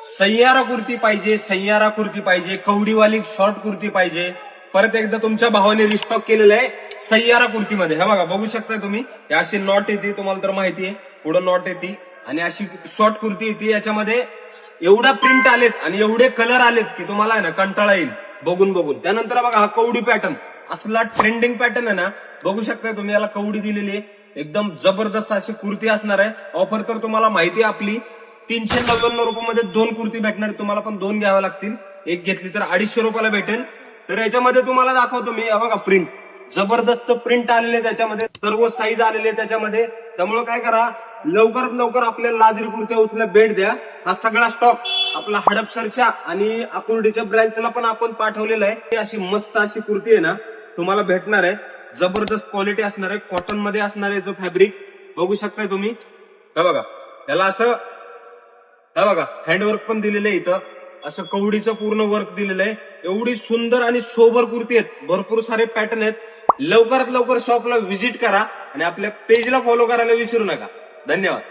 सय्यारा कुर्ती पाहिजे, सय्यारा कुर्ती पाहिजे, कवडीवाली शॉर्ट कुर्ती पाहिजे, परत एकदा तुमच्या भावाने रिस्टॉक केलेलं आहे सय्यारा कुर्तीमध्ये. हे बघा, बघू शकता तुम्ही, अशी नॉट येते, तुम्हाला तर माहिती आहे, पुढं नॉट येते आणि अशी शॉर्ट कुर्ती येते. याच्यामध्ये एवढा प्रिंट आलेत आणि एवढे कलर आलेत की तुम्हाला आहे ना कंटाळा येईल बघून बघून. त्यानंतर बघा, हा कवडी पॅटर्न असला ट्रेंडिंग पॅटर्न आहे ना, बघू शकता तुम्ही, याला कवडी दिलेली आहे. एकदम जबरदस्त अशी कुर्ती असणार आहे. ऑफर तर तुम्हाला माहिती आहे आपली, 399 रुपयामध्ये 2 कुर्ती भेटणार. तुम्हाला पण 2 घ्याव्या लागतील, एक घेतली तर 250 रुपयाला भेटेल. तर याच्यामध्ये तुम्हाला दाखवतो मी, बघा प्रिंट, जबरदस्त प्रिंट आलेले त्याच्यामध्ये, सर्व साईज आलेले त्याच्यामध्ये. त्यामुळे काय करा, लवकरात लवकर आपल्या लाजरी कुर्त्या उचलला भेट द्या. हा सगळा स्टॉक आपला हडपसरच्या आणि आकुर्डीच्या ब्रँचला पण आपण पाठवलेला आहे. अशी मस्त अशी कुर्ती आहे ना तुम्हाला भेटणार आहे. जबरदस्त क्वालिटी असणार आहे, कॉटन मध्ये असणार आहे. जो फॅब्रिक बघू शकताय तुम्ही, हे बघा, त्याला असं हे बघा हँडवर्क पण दिलेलं आहे, इथं असं कवडीचं पूर्ण वर्क दिलेलं आहे. एवढी सुंदर आणि सोबर कुर्ती आहेत, भरपूर सारे पॅटर्न आहेत. लवकरात लवकर शॉपला व्हिजिट करा आणि आपल्या पेजला फॉलो करायला विसरू नका. धन्यवाद.